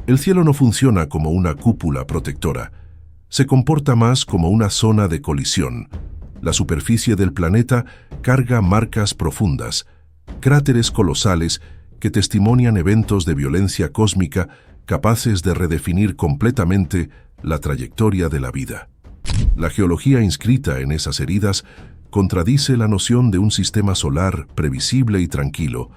El cielo no funciona como una cúpula protectora. Se comporta más como una zona de colisión. La superficie del planeta carga marcas profundas, cráteres colosales que testimonian eventos de violencia cósmica capaces de redefinir completamente la trayectoria de la vida. La geología inscrita en esas heridas contradice la noción de un sistema solar previsible y tranquilo,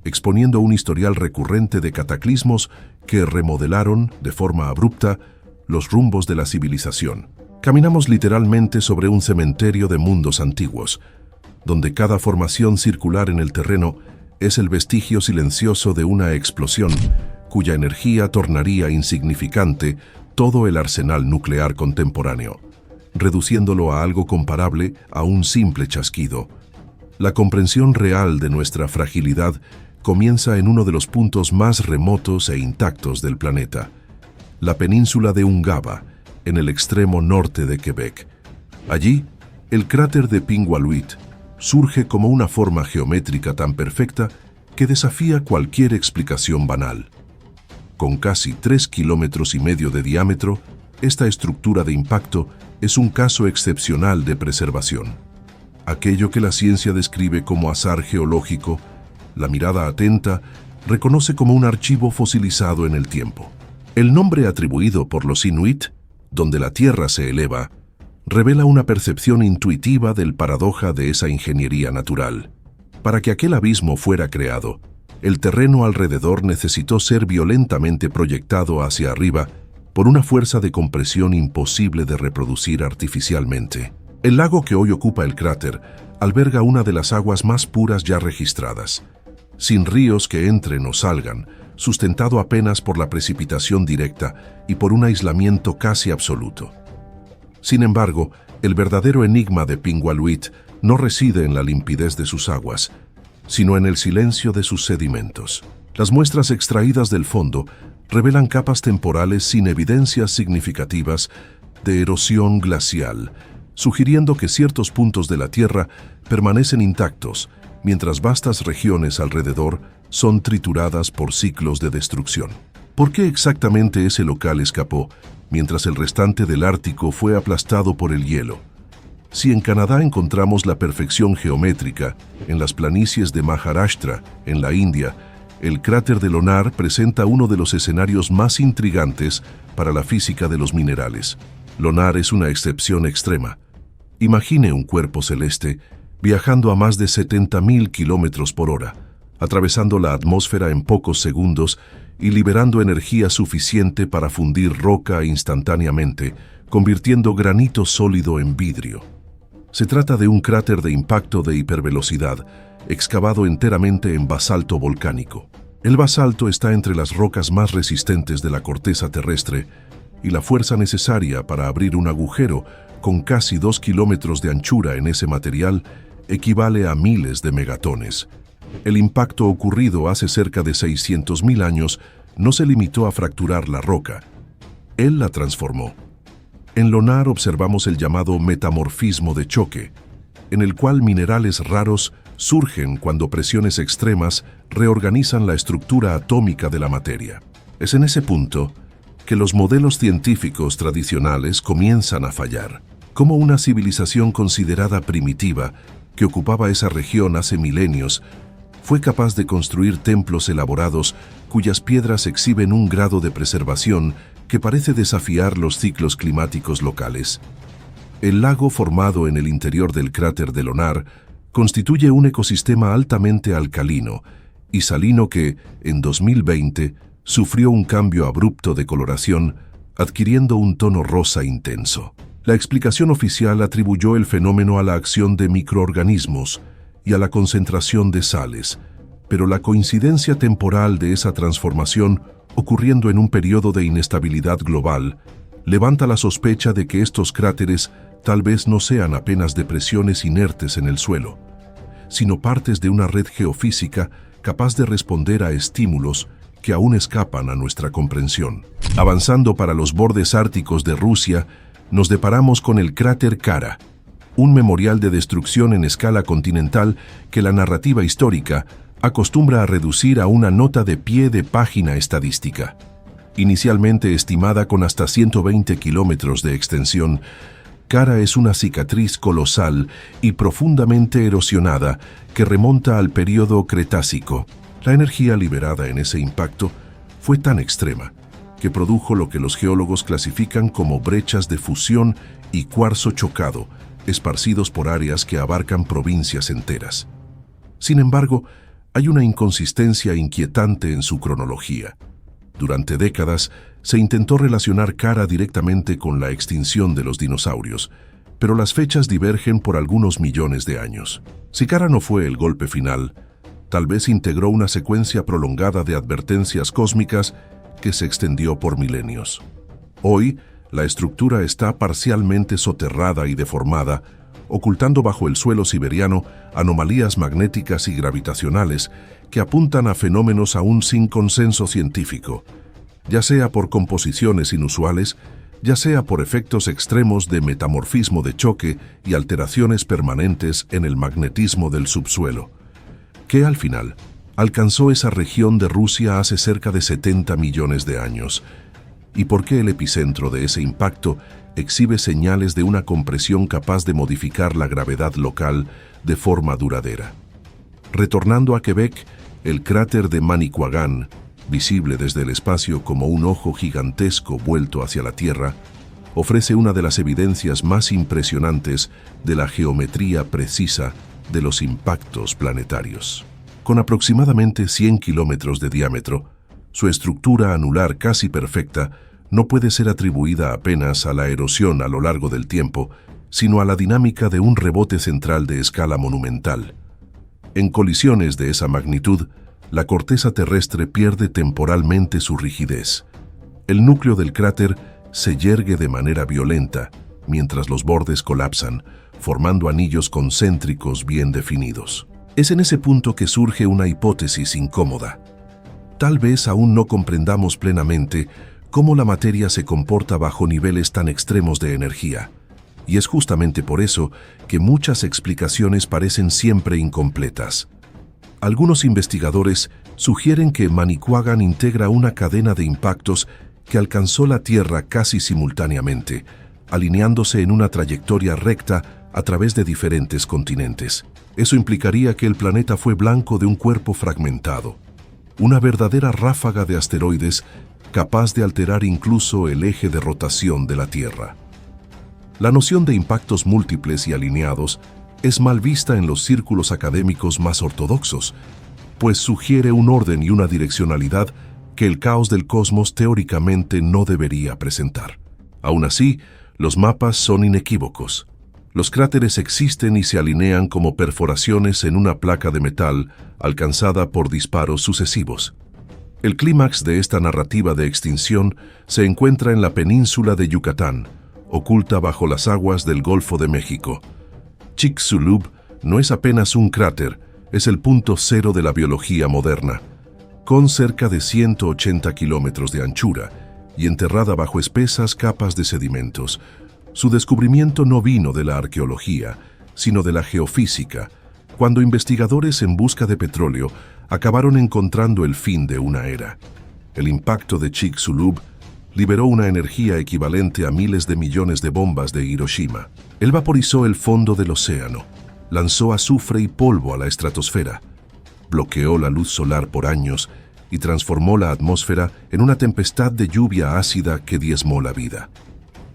exponiendo un historial recurrente de cataclismos que remodelaron, de forma abrupta, los rumbos de la civilización. Caminamos literalmente sobre un cementerio de mundos antiguos, donde cada formación circular en el terreno es el vestigio silencioso de una explosión cuya energía tornaría insignificante todo el arsenal nuclear contemporáneo, reduciéndolo a algo comparable a un simple chasquido. La comprensión real de nuestra fragilidad comienza en uno de los puntos más remotos e intactos del planeta, la península de Ungava, en el extremo norte de Quebec. Allí, el cráter de Pingualuit surge como una forma geométrica tan perfecta que desafía cualquier explicación banal. Con casi 3,5 kilómetros de diámetro, esta estructura de impacto es un caso excepcional de preservación. Aquello que la ciencia describe como azar geológico, la mirada atenta reconoce como un archivo fosilizado en el tiempo. El nombre atribuido por los Inuit, donde la tierra se eleva, revela una percepción intuitiva del paradoja de esa ingeniería natural. Para que aquel abismo fuera creado, el terreno alrededor necesitó ser violentamente proyectado hacia arriba por una fuerza de compresión imposible de reproducir artificialmente. El lago que hoy ocupa el cráter alberga una de las aguas más puras ya registradas, sin ríos que entren o salgan, sustentado apenas por la precipitación directa y por un aislamiento casi absoluto. Sin embargo, el verdadero enigma de Pingualuit no reside en la limpidez de sus aguas, sino en el silencio de sus sedimentos. Las muestras extraídas del fondo revelan capas temporales sin evidencias significativas de erosión glacial, sugiriendo que ciertos puntos de la Tierra permanecen intactos, mientras vastas regiones alrededor son trituradas por ciclos de destrucción. ¿Por qué exactamente ese local escapó, mientras el restante del Ártico fue aplastado por el hielo? Si en Canadá encontramos la perfección geométrica, en las planicies de Maharashtra, en la India, el cráter de Lonar presenta uno de los escenarios más intrigantes para la física de los minerales. Lonar es una excepción extrema. Imagine un cuerpo celeste viajando a más de 70,000 kilómetros por hora, atravesando la atmósfera en pocos segundos y liberando energía suficiente para fundir roca instantáneamente, convirtiendo granito sólido en vidrio. Se trata de un cráter de impacto de hipervelocidad, excavado enteramente en basalto volcánico. El basalto está entre las rocas más resistentes de la corteza terrestre y la fuerza necesaria para abrir un agujero con casi 2 kilómetros de anchura en ese material equivale a miles de megatones. El impacto ocurrido hace cerca de 600,000 años no se limitó a fracturar la roca. Él la transformó. En Lonar observamos el llamado metamorfismo de choque, en el cual minerales raros surgen cuando presiones extremas reorganizan la estructura atómica de la materia. Es en ese punto que los modelos científicos tradicionales comienzan a fallar. Como una civilización considerada primitiva, que ocupaba esa región hace milenios, fue capaz de construir templos elaborados cuyas piedras exhiben un grado de preservación que parece desafiar los ciclos climáticos locales. El lago formado en el interior del cráter de Lonar constituye un ecosistema altamente alcalino y salino que, en 2020, sufrió un cambio abrupto de coloración, adquiriendo un tono rosa intenso. La explicación oficial atribuyó el fenómeno a la acción de microorganismos y a la concentración de sales, pero la coincidencia temporal de esa transformación ocurriendo en un periodo de inestabilidad global levanta la sospecha de que estos cráteres tal vez no sean apenas depresiones inertes en el suelo, sino partes de una red geofísica capaz de responder a estímulos que aún escapan a nuestra comprensión. Avanzando para los bordes árticos de Rusia, nos deparamos con el cráter Kara, un memorial de destrucción en escala continental que la narrativa histórica acostumbra a reducir a una nota de pie de página estadística. Inicialmente estimada con hasta 120 kilómetros de extensión, Kara es una cicatriz colosal y profundamente erosionada que remonta al período Cretácico. La energía liberada en ese impacto fue tan extrema que produjo lo que los geólogos clasifican como brechas de fusión y cuarzo chocado, esparcidos por áreas que abarcan provincias enteras. Sin embargo, hay una inconsistencia inquietante en su cronología. Durante décadas se intentó relacionar Kara directamente con la extinción de los dinosaurios, pero las fechas divergen por algunos millones de años. Si Kara no fue el golpe final, tal vez integró una secuencia prolongada de advertencias cósmicas que se extendió por milenios. Hoy, la estructura está parcialmente soterrada y deformada, ocultando bajo el suelo siberiano anomalías magnéticas y gravitacionales que apuntan a fenómenos aún sin consenso científico, ya sea por composiciones inusuales, ya sea por efectos extremos de metamorfismo de choque y alteraciones permanentes en el magnetismo del subsuelo, que al final alcanzó esa región de Rusia hace cerca de 70 millones de años, y por qué el epicentro de ese impacto exhibe señales de una compresión capaz de modificar la gravedad local de forma duradera. Retornando a Quebec, el cráter de Manicouagan, visible desde el espacio como un ojo gigantesco vuelto hacia la Tierra, ofrece una de las evidencias más impresionantes de la geometría precisa de los impactos planetarios. Con aproximadamente 100 kilómetros de diámetro, su estructura anular casi perfecta no puede ser atribuida apenas a la erosión a lo largo del tiempo, sino a la dinámica de un rebote central de escala monumental. En colisiones de esa magnitud, la corteza terrestre pierde temporalmente su rigidez. El núcleo del cráter se yergue de manera violenta, mientras los bordes colapsan, formando anillos concéntricos bien definidos. Es en ese punto que surge una hipótesis incómoda. Tal vez aún no comprendamos plenamente cómo la materia se comporta bajo niveles tan extremos de energía, y es justamente por eso que muchas explicaciones parecen siempre incompletas. Algunos investigadores sugieren que Manicouagan integra una cadena de impactos que alcanzó la Tierra casi simultáneamente, alineándose en una trayectoria recta a través de diferentes continentes. Eso implicaría que el planeta fue blanco de un cuerpo fragmentado, una verdadera ráfaga de asteroides capaz de alterar incluso el eje de rotación de la Tierra. La noción de impactos múltiples y alineados es mal vista en los círculos académicos más ortodoxos, pues sugiere un orden y una direccionalidad que el caos del cosmos teóricamente no debería presentar. Aún así, los mapas son inequívocos. Los cráteres existen y se alinean como perforaciones en una placa de metal alcanzada por disparos sucesivos. El clímax de esta narrativa de extinción se encuentra en la península de Yucatán, oculta bajo las aguas del Golfo de México. Chicxulub no es apenas un cráter, es el punto cero de la biología moderna. Con cerca de 180 kilómetros de anchura y enterrada bajo espesas capas de sedimentos, su descubrimiento no vino de la arqueología, sino de la geofísica, cuando investigadores en busca de petróleo acabaron encontrando el fin de una era. El impacto de Chicxulub liberó una energía equivalente a miles de millones de bombas de Hiroshima. Él vaporizó el fondo del océano, lanzó azufre y polvo a la estratosfera, bloqueó la luz solar por años y transformó la atmósfera en una tempestad de lluvia ácida que diezmó la vida.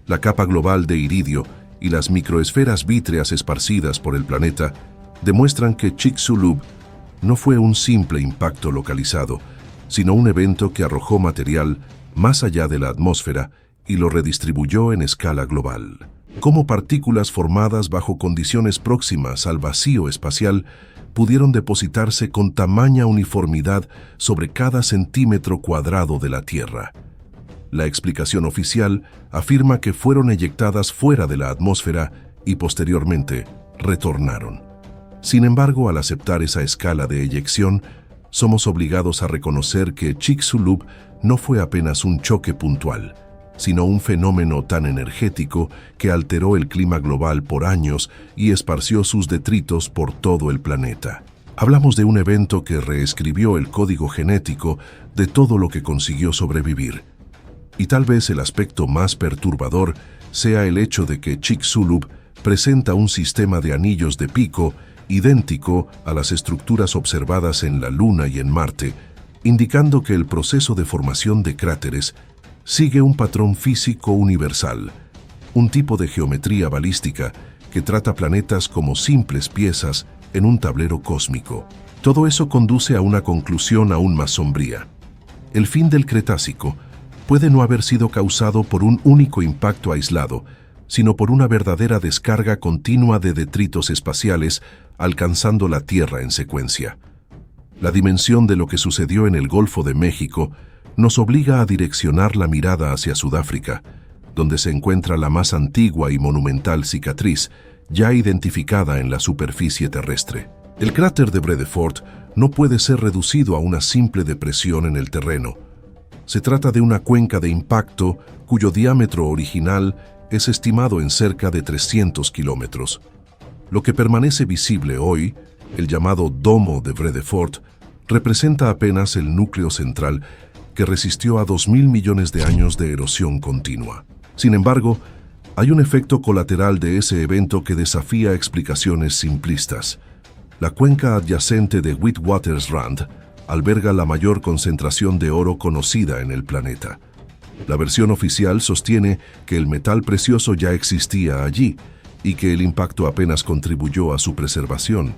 La capa global de iridio y las microesferas vítreas esparcidas por el planeta demuestran que Chicxulub no fue un simple impacto localizado, sino un evento que arrojó material más allá de la atmósfera y lo redistribuyó en escala global. Cómo partículas formadas bajo condiciones próximas al vacío espacial pudieron depositarse con tamaña uniformidad sobre cada centímetro cuadrado de la Tierra. La explicación oficial afirma que fueron eyectadas fuera de la atmósfera y posteriormente retornaron. Sin embargo, al aceptar esa escala de eyección, somos obligados a reconocer que Chicxulub no fue apenas un choque puntual, sino un fenómeno tan energético que alteró el clima global por años y esparció sus detritos por todo el planeta. Hablamos de un evento que reescribió el código genético de todo lo que consiguió sobrevivir, Y tal vez el aspecto más perturbador sea el hecho de que Chicxulub presenta un sistema de anillos de pico idéntico a las estructuras observadas en la Luna y en Marte, indicando que el proceso de formación de cráteres sigue un patrón físico universal, un tipo de geometría balística que trata planetas como simples piezas en un tablero cósmico. Todo eso conduce a una conclusión aún más sombría. El fin del Cretácico puede no haber sido causado por un único impacto aislado, sino por una verdadera descarga continua de detritos espaciales alcanzando la Tierra en secuencia. La dimensión de lo que sucedió en el Golfo de México nos obliga a direccionar la mirada hacia Sudáfrica, donde se encuentra la más antigua y monumental cicatriz, ya identificada en la superficie terrestre. El cráter de Vredefort no puede ser reducido a una simple depresión en el terreno. Se trata de una cuenca de impacto cuyo diámetro original es estimado en cerca de 300 kilómetros. Lo que permanece visible hoy, el llamado Domo de Vredefort, representa apenas el núcleo central que resistió a 2.000 millones de años de erosión continua. Sin embargo, hay un efecto colateral de ese evento que desafía explicaciones simplistas. La cuenca adyacente de Witwatersrand alberga la mayor concentración de oro conocida en el planeta. La versión oficial sostiene que el metal precioso ya existía allí y que el impacto apenas contribuyó a su preservación.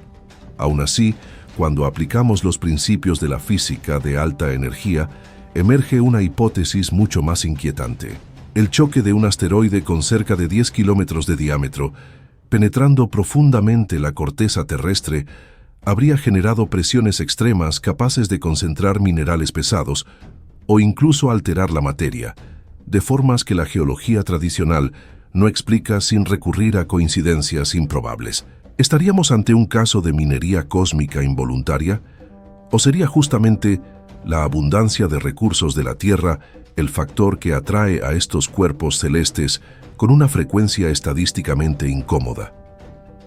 Aún así, cuando aplicamos los principios de la física de alta energía, emerge una hipótesis mucho más inquietante. El choque de un asteroide con cerca de 10 kilómetros de diámetro, penetrando profundamente la corteza terrestre, habría generado presiones extremas capaces de concentrar minerales pesados o incluso alterar la materia, de formas que la geología tradicional no explica sin recurrir a coincidencias improbables. ¿Estaríamos ante un caso de minería cósmica involuntaria? ¿O sería justamente la abundancia de recursos de la Tierra el factor que atrae a estos cuerpos celestes con una frecuencia estadísticamente incómoda?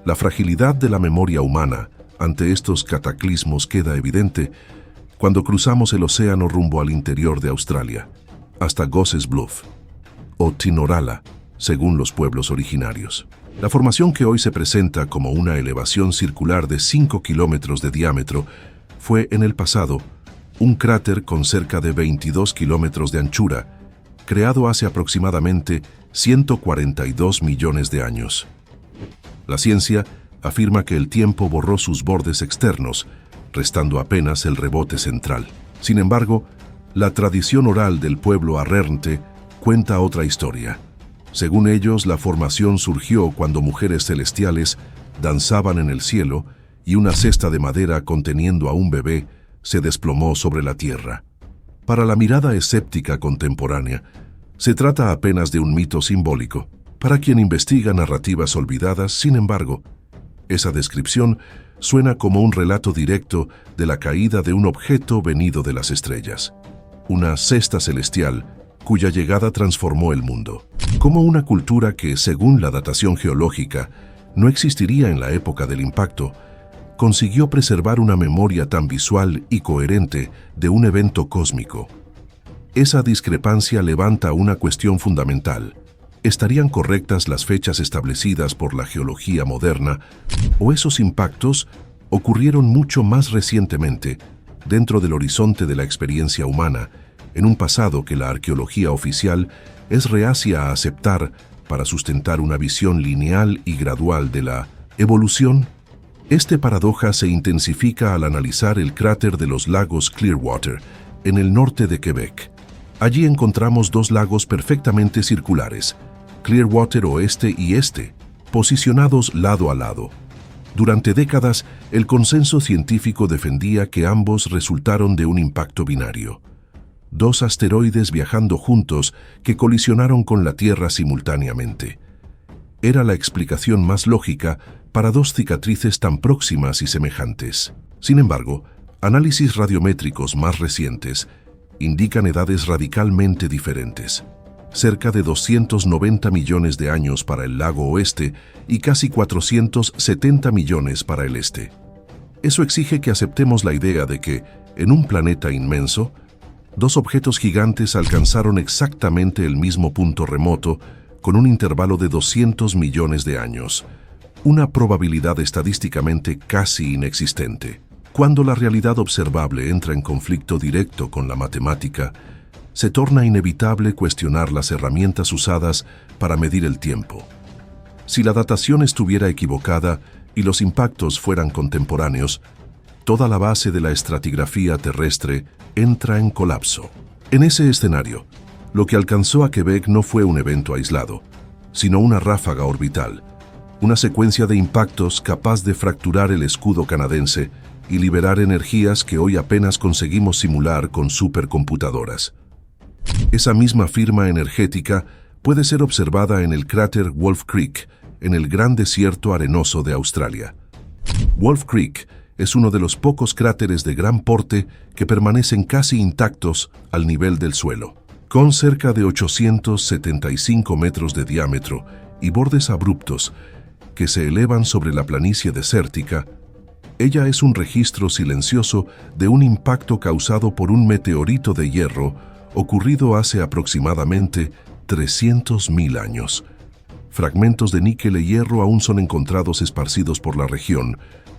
La fragilidad de la memoria humana ante estos cataclismos queda evidente cuando cruzamos el océano rumbo al interior de Australia, hasta Gosses Bluff, o Tinorala, según los pueblos originarios. La formación que hoy se presenta como una elevación circular de 5 kilómetros de diámetro fue en el pasado un cráter con cerca de 22 kilómetros de anchura, creado hace aproximadamente 142 millones de años. La ciencia afirma que el tiempo borró sus bordes externos, restando apenas el rebote central. Sin embargo, la tradición oral del pueblo arrernte cuenta otra historia. Según ellos, la formación surgió cuando mujeres celestiales danzaban en el cielo y una cesta de madera conteniendo a un bebé se desplomó sobre la tierra. Para la mirada escéptica contemporánea, se trata apenas de un mito simbólico. Para quien investiga narrativas olvidadas, sin embargo, esa descripción suena como un relato directo de la caída de un objeto venido de las estrellas, una cesta celestial cuya llegada transformó el mundo. Como una cultura que, según la datación geológica, no existiría en la época del impacto, consiguió preservar una memoria tan visual y coherente de un evento cósmico. Esa discrepancia levanta una cuestión fundamental. ¿Estarían correctas las fechas establecidas por la geología moderna, o esos impactos ocurrieron mucho más recientemente, dentro del horizonte de la experiencia humana, en un pasado que la arqueología oficial es reacia a aceptar para sustentar una visión lineal y gradual de la evolución? Esta paradoja se intensifica al analizar el cráter de los lagos Clearwater, en el norte de Quebec. Allí encontramos dos lagos perfectamente circulares, Clearwater Oeste y Este, posicionados lado a lado. Durante décadas, el consenso científico defendía que ambos resultaron de un impacto binario. Dos asteroides viajando juntos que colisionaron con la Tierra simultáneamente. Era la explicación más lógica para dos cicatrices tan próximas y semejantes. Sin embargo, análisis radiométricos más recientes indican edades radicalmente diferentes. Cerca de 290 millones de años para el lago oeste y casi 470 millones para el este. Eso exige que aceptemos la idea de que, en un planeta inmenso, Dos objetos gigantes alcanzaron exactamente el mismo punto remoto con un intervalo de 200 millones de años, una probabilidad estadísticamente casi inexistente. Cuando la realidad observable entra en conflicto directo con la matemática, se torna inevitable cuestionar las herramientas usadas para medir el tiempo. Si la datación estuviera equivocada y los impactos fueran contemporáneos, toda la base de la estratigrafía terrestre entra en colapso. En ese escenario, lo que alcanzó a Quebec no fue un evento aislado, sino una ráfaga orbital, una secuencia de impactos capaz de fracturar el escudo canadiense y liberar energías que hoy apenas conseguimos simular con supercomputadoras. Esa misma firma energética puede ser observada en el cráter Wolf Creek, en el gran desierto arenoso de Australia. Wolf Creek es uno de los pocos cráteres de gran porte que permanecen casi intactos al nivel del suelo. Con cerca de 875 metros de diámetro y bordes abruptos que se elevan sobre la planicie desértica, ella es un registro silencioso de un impacto causado por un meteorito de hierro ocurrido hace aproximadamente 300.000 años. Fragmentos de níquel y hierro aún son encontrados esparcidos por la región,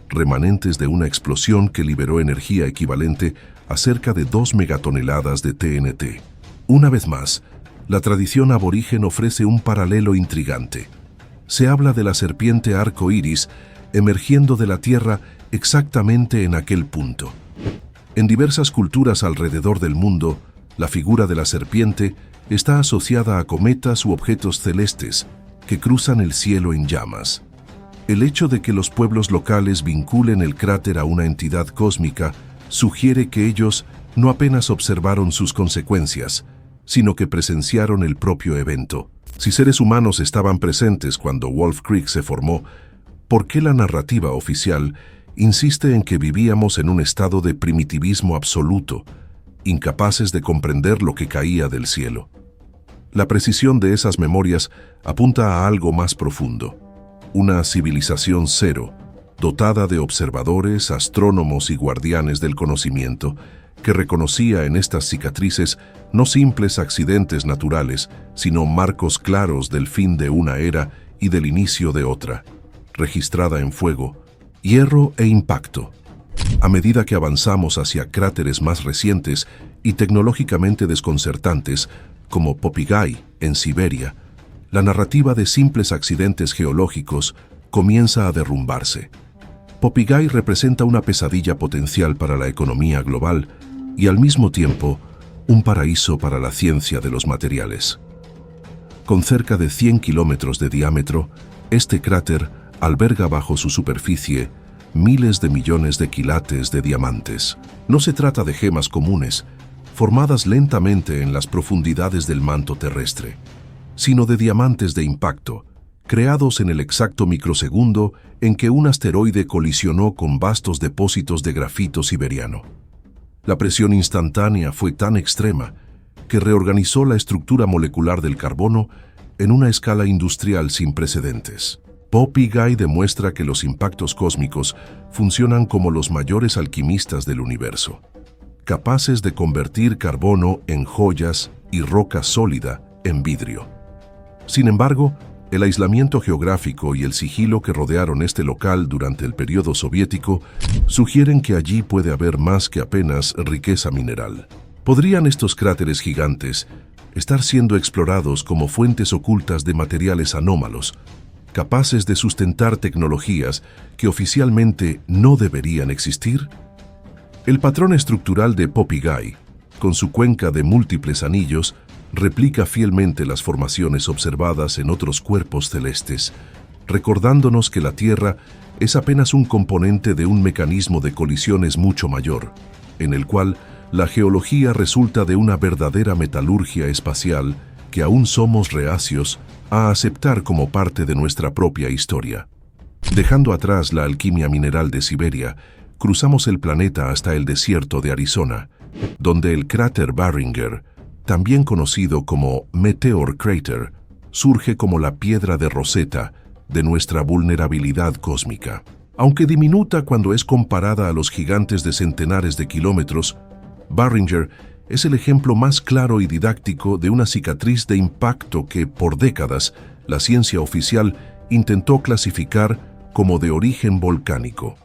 remanentes de una explosión que liberó energía equivalente a cerca de 2 megatoneladas de TNT. Una vez más, la tradición aborigen ofrece un paralelo intrigante. Se habla de la serpiente arco iris emergiendo de la Tierra exactamente en aquel punto. En diversas culturas alrededor del mundo, la figura de la serpiente está asociada a cometas u objetos celestes que cruzan el cielo en llamas. El hecho de que los pueblos locales vinculen el cráter a una entidad cósmica sugiere que ellos no apenas observaron sus consecuencias, sino que presenciaron el propio evento. Si seres humanos estaban presentes cuando Wolf Creek se formó, ¿por qué la narrativa oficial insiste en que vivíamos en un estado de primitivismo absoluto, incapaces de comprender lo que caía del cielo? La precisión de esas memorias apunta a algo más profundo, una civilización cero, dotada de observadores, astrónomos y guardianes del conocimiento, que reconocía en estas cicatrices no simples accidentes naturales, sino marcos claros del fin de una era y del inicio de otra, registrada en fuego, hierro e impacto. A medida que avanzamos hacia cráteres más recientes y tecnológicamente desconcertantes, como Popigai, en Siberia, la narrativa de simples accidentes geológicos comienza a derrumbarse. Popigai representa una pesadilla potencial para la economía global y al mismo tiempo un paraíso para la ciencia de los materiales. Con cerca de 100 kilómetros de diámetro, este cráter alberga bajo su superficie miles de millones de quilates de diamantes. No se trata de gemas comunes, formadas lentamente en las profundidades del manto terrestre, sino de diamantes de impacto, creados en el exacto microsegundo en que un asteroide colisionó con vastos depósitos de grafito siberiano. La presión instantánea fue tan extrema que reorganizó la estructura molecular del carbono en una escala industrial sin precedentes. Popigai demuestra que los impactos cósmicos funcionan como los mayores alquimistas del universo, capaces de convertir carbono en joyas y roca sólida en vidrio. Sin embargo, el aislamiento geográfico y el sigilo que rodearon este local durante el periodo soviético sugieren que allí puede haber más que apenas riqueza mineral. ¿Podrían estos cráteres gigantes estar siendo explorados como fuentes ocultas de materiales anómalos, capaces de sustentar tecnologías que oficialmente no deberían existir? El patrón estructural de Popigai, con su cuenca de múltiples anillos, replica fielmente las formaciones observadas en otros cuerpos celestes, recordándonos que la Tierra es apenas un componente de un mecanismo de colisiones mucho mayor, en el cual la geología resulta de una verdadera metalurgia espacial que aún somos reacios a aceptar como parte de nuestra propia historia. Dejando atrás la alquimia mineral de Siberia, cruzamos el planeta hasta el desierto de Arizona, donde el cráter Barringer, también conocido como Meteor Crater, surge como la piedra de Rosetta de nuestra vulnerabilidad cósmica. Aunque diminuta cuando es comparada a los gigantes de centenares de kilómetros, Barringer es el ejemplo más claro y didáctico de una cicatriz de impacto que, por décadas, la ciencia oficial intentó clasificar como de origen volcánico.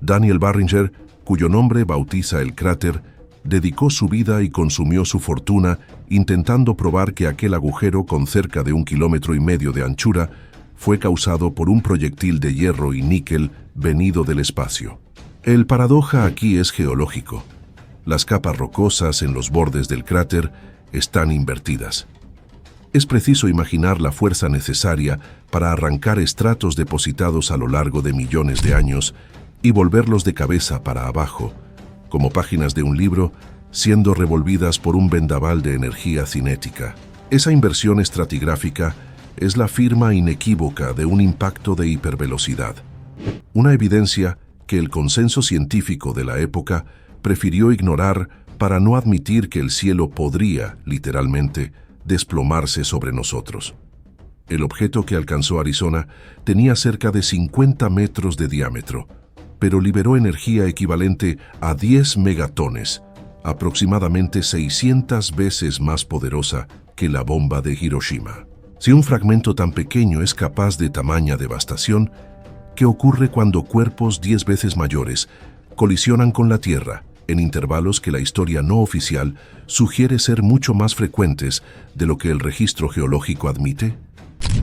Daniel Barringer, cuyo nombre bautiza el cráter, dedicó su vida y consumió su fortuna intentando probar que aquel agujero con cerca de 1,5 kilómetros de anchura fue causado por un proyectil de hierro y níquel venido del espacio. El paradoja aquí es geológico. Las capas rocosas en los bordes del cráter están invertidas. Es preciso imaginar la fuerza necesaria para arrancar estratos depositados a lo largo de millones de años y volverlos de cabeza para abajo, como páginas de un libro, siendo revolvidas por un vendaval de energía cinética. Esa inversión estratigráfica es la firma inequívoca de un impacto de hipervelocidad. Una evidencia que el consenso científico de la época prefirió ignorar para no admitir que el cielo podría, literalmente, desplomarse sobre nosotros. El objeto que alcanzó Arizona tenía cerca de 50 metros de diámetro, pero liberó energía equivalente a 10 megatones, aproximadamente 600 veces más poderosa que la bomba de Hiroshima. Si un fragmento tan pequeño es capaz de tamaña devastación, ¿qué ocurre cuando cuerpos 10 veces mayores colisionan con la Tierra en intervalos que la historia no oficial sugiere ser mucho más frecuentes de lo que el registro geológico admite?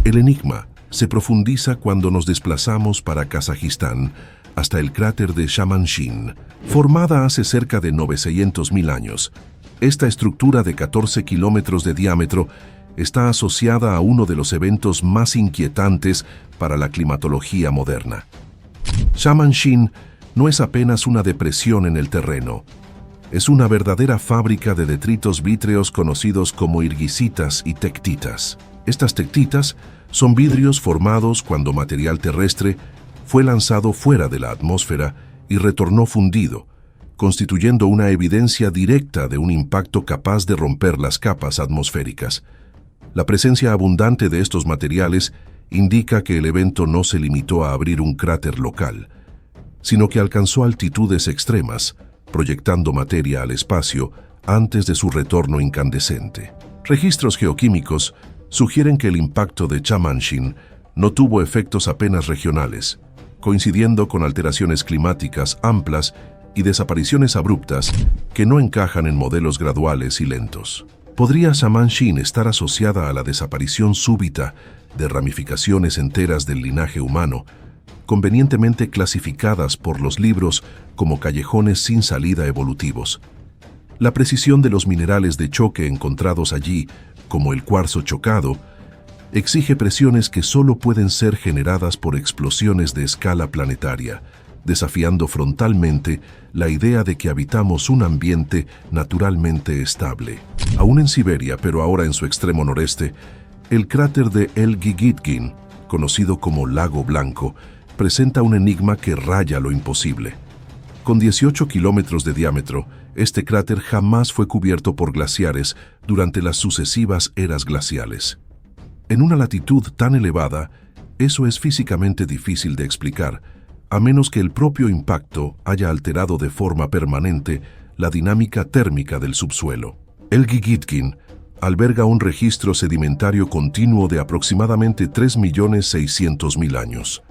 El enigma se profundiza cuando nos desplazamos para Kazajistán hasta el cráter de Shaman-Shin, formada hace cerca de 900.000 años. Esta estructura de 14 kilómetros de diámetro está asociada a uno de los eventos más inquietantes para la climatología moderna. Shaman-Shin no es apenas una depresión en el terreno, es una verdadera fábrica de detritos vítreos conocidos como irguisitas y tectitas. Estas tectitas son vidrios formados cuando material terrestre fue lanzado fuera de la atmósfera y retornó fundido, constituyendo una evidencia directa de un impacto capaz de romper las capas atmosféricas. La presencia abundante de estos materiales indica que el evento no se limitó a abrir un cráter local, sino que alcanzó altitudes extremas, proyectando materia al espacio antes de su retorno incandescente. Registros geoquímicos sugieren que el impacto de Shaman-Shin no tuvo efectos apenas regionales, coincidiendo con alteraciones climáticas amplias y desapariciones abruptas que no encajan en modelos graduales y lentos. ¿Podría Shaman-Shin estar asociada a la desaparición súbita de ramificaciones enteras del linaje humano, convenientemente clasificadas por los libros como callejones sin salida evolutivos? La precisión de los minerales de choque encontrados allí, como el cuarzo chocado, exige presiones que solo pueden ser generadas por explosiones de escala planetaria, desafiando frontalmente la idea de que habitamos un ambiente naturalmente estable. Aún en Siberia, pero ahora en su extremo noreste, el cráter de El-Gigitgin, conocido como Lago Blanco, presenta un enigma que raya lo imposible. Con 18 kilómetros de diámetro, este cráter jamás fue cubierto por glaciares durante las sucesivas eras glaciales. En una latitud tan elevada, eso es físicamente difícil de explicar, a menos que el propio impacto haya alterado de forma permanente la dinámica térmica del subsuelo. El-Gigitgin alberga un registro sedimentario continuo de aproximadamente 3.600.000 años.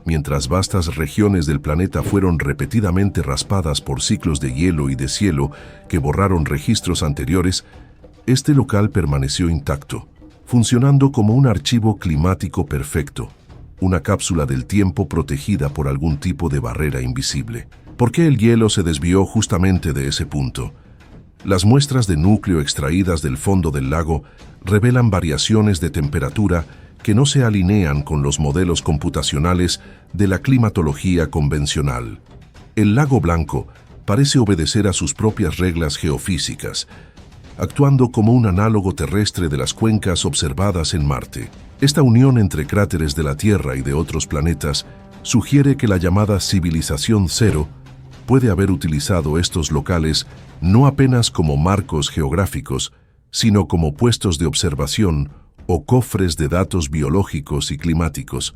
Mientras vastas regiones del planeta fueron repetidamente raspadas por ciclos de hielo y deshielo que borraron registros anteriores, este local permaneció intacto, funcionando como un archivo climático perfecto, una cápsula del tiempo protegida por algún tipo de barrera invisible. ¿Por qué el hielo se desvió justamente de ese punto? Las muestras de núcleo extraídas del fondo del lago revelan variaciones de temperatura que no se alinean con los modelos computacionales de la climatología convencional. El lago Blanco parece obedecer a sus propias reglas geofísicas, actuando como un análogo terrestre de las cuencas observadas en Marte. Esta unión entre cráteres de la Tierra y de otros planetas sugiere que la llamada civilización cero puede haber utilizado estos locales no apenas como marcos geográficos, sino como puestos de observación o cofres de datos biológicos y climáticos,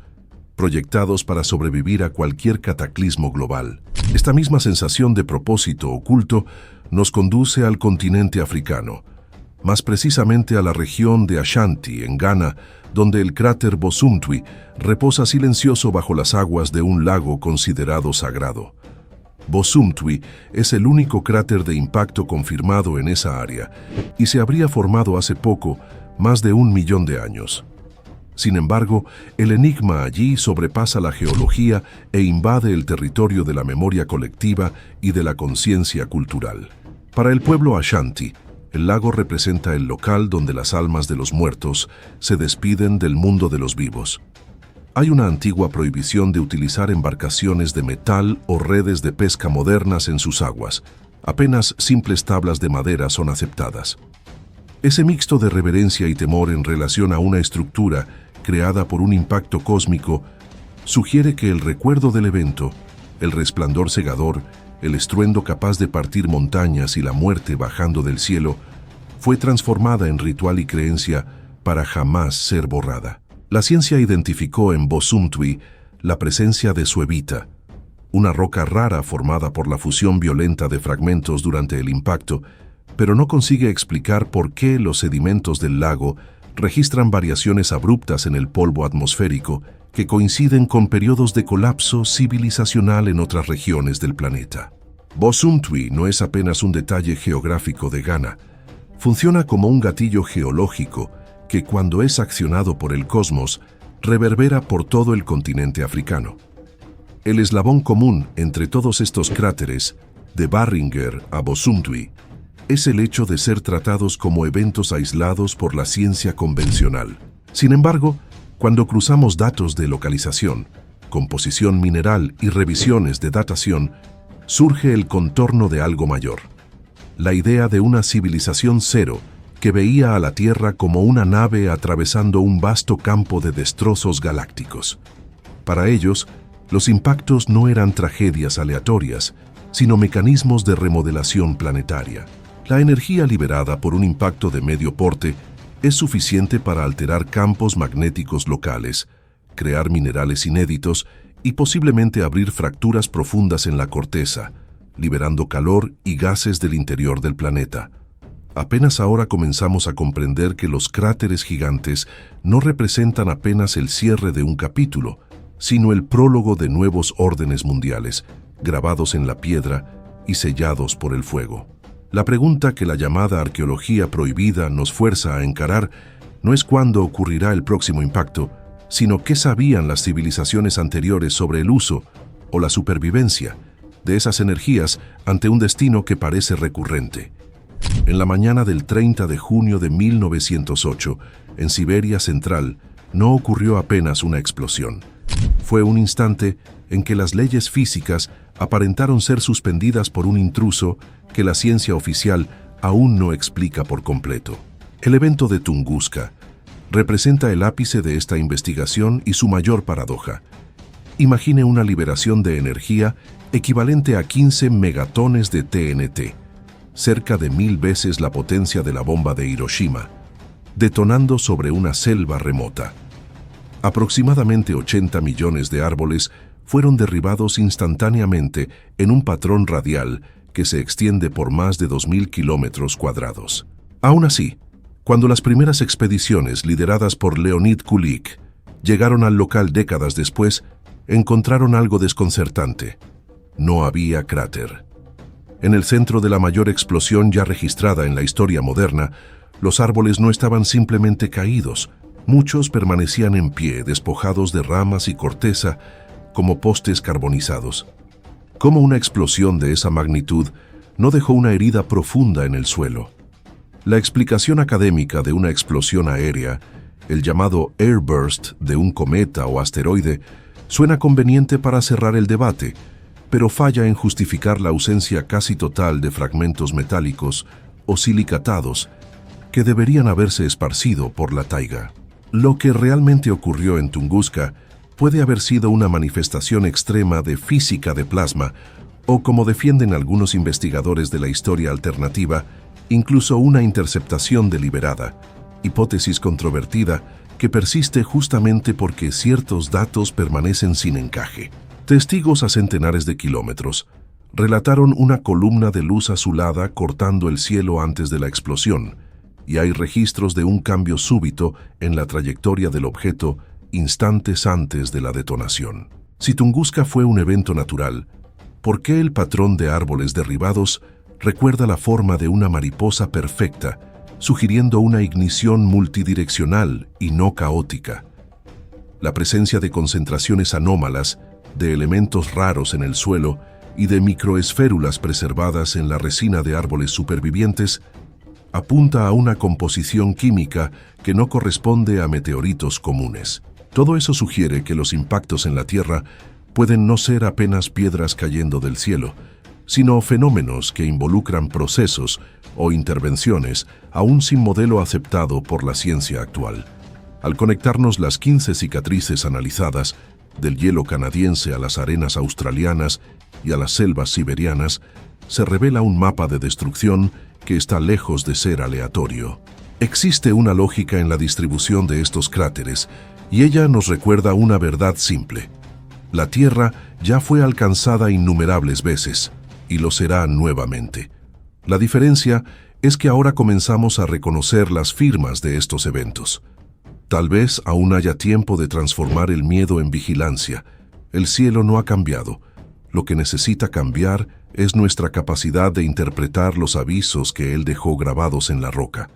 proyectados para sobrevivir a cualquier cataclismo global. Esta misma sensación de propósito oculto nos conduce al continente africano, más precisamente a la región de Ashanti, en Ghana, donde el cráter Bosumtwi reposa silencioso bajo las aguas de un lago considerado sagrado. Bosumtwi es el único cráter de impacto confirmado en esa área y se habría formado hace poco, más de 1 millón de años. Sin embargo, el enigma allí sobrepasa la geología e invade el territorio de la memoria colectiva y de la conciencia cultural. Para el pueblo Ashanti, el lago representa el local donde las almas de los muertos se despiden del mundo de los vivos. Hay una antigua prohibición de utilizar embarcaciones de metal o redes de pesca modernas en sus aguas. Apenas simples tablas de madera son aceptadas. Ese mixto de reverencia y temor en relación a una estructura creada por un impacto cósmico sugiere que el recuerdo del evento, el resplandor cegador, el estruendo capaz de partir montañas y la muerte bajando del cielo, fue transformada en ritual y creencia para jamás ser borrada. La ciencia identificó en Bosumtwi la presencia de suevita, una roca rara formada por la fusión violenta de fragmentos durante el impacto, pero no consigue explicar por qué los sedimentos del lago registran variaciones abruptas en el polvo atmosférico que coinciden con periodos de colapso civilizacional en otras regiones del planeta. Bosumtwi no es apenas un detalle geográfico de Ghana, funciona como un gatillo geológico que cuando es accionado por el cosmos, reverbera por todo el continente africano. El eslabón común entre todos estos cráteres, de Barringer a Bosumtwi, es el hecho de ser tratados como eventos aislados por la ciencia convencional. Sin embargo, cuando cruzamos datos de localización, composición mineral y revisiones de datación, surge el contorno de algo mayor. La idea de una civilización cero que veía a la Tierra como una nave atravesando un vasto campo de destrozos galácticos. Para ellos, los impactos no eran tragedias aleatorias, sino mecanismos de remodelación planetaria. La energía liberada por un impacto de medio porte es suficiente para alterar campos magnéticos locales, crear minerales inéditos y posiblemente abrir fracturas profundas en la corteza, liberando calor y gases del interior del planeta. Apenas ahora comenzamos a comprender que los cráteres gigantes no representan apenas el cierre de un capítulo, sino el prólogo de nuevos órdenes mundiales, grabados en la piedra y sellados por el fuego. La pregunta que la llamada arqueología prohibida nos fuerza a encarar no es cuándo ocurrirá el próximo impacto, sino qué sabían las civilizaciones anteriores sobre el uso o la supervivencia de esas energías ante un destino que parece recurrente. En la mañana del 30 de junio de 1908, en Siberia Central, no ocurrió apenas una explosión. Fue un instante en que las leyes físicas aparentaron ser suspendidas por un intruso que la ciencia oficial aún no explica por completo. El evento de Tunguska representa el ápice de esta investigación y su mayor paradoja. Imagine una liberación de energía equivalente a 15 megatones de TNT, cerca de 1000 veces la potencia de la bomba de Hiroshima, detonando sobre una selva remota. Aproximadamente 80 millones de árboles fueron derribados instantáneamente en un patrón radial que se extiende por más de 2000 kilómetros cuadrados. Aún así, cuando las primeras expediciones lideradas por Leonid Kulik llegaron al local décadas después, encontraron algo desconcertante. No había cráter. En el centro de la mayor explosión ya registrada en la historia moderna, los árboles no estaban simplemente caídos. Muchos permanecían en pie, despojados de ramas y corteza, como postes carbonizados. Como una explosión de esa magnitud no dejó una herida profunda en el suelo. La explicación académica de una explosión aérea, el llamado airburst de un cometa o asteroide, suena conveniente para cerrar el debate, pero falla en justificar la ausencia casi total de fragmentos metálicos o silicatados que deberían haberse esparcido por la taiga. Lo que realmente ocurrió en Tunguska puede haber sido una manifestación extrema de física de plasma o, como defienden algunos investigadores de la historia alternativa, incluso una interceptación deliberada, hipótesis controvertida que persiste justamente porque ciertos datos permanecen sin encaje. Testigos a centenares de kilómetros relataron una columna de luz azulada cortando el cielo antes de la explosión, y hay registros de un cambio súbito en la trayectoria del objeto instantes antes de la detonación. Si Tunguska fue un evento natural, ¿por qué el patrón de árboles derribados recuerda la forma de una mariposa perfecta, sugiriendo una ignición multidireccional y no caótica? La presencia de concentraciones anómalas, de elementos raros en el suelo y de microesférulas preservadas en la resina de árboles supervivientes apunta a una composición química que no corresponde a meteoritos comunes. Todo eso sugiere que los impactos en la Tierra pueden no ser apenas piedras cayendo del cielo, sino fenómenos que involucran procesos o intervenciones aún sin modelo aceptado por la ciencia actual. Al conectarnos las 15 cicatrices analizadas, del hielo canadiense a las arenas australianas y a las selvas siberianas, se revela un mapa de destrucción que está lejos de ser aleatorio. Existe una lógica en la distribución de estos cráteres, y ella nos recuerda una verdad simple. La Tierra ya fue alcanzada innumerables veces, y lo será nuevamente. La diferencia es que ahora comenzamos a reconocer las firmas de estos eventos. Tal vez aún haya tiempo de transformar el miedo en vigilancia. El cielo no ha cambiado. Lo que necesita cambiar es nuestra capacidad de interpretar los avisos que él dejó grabados en la roca.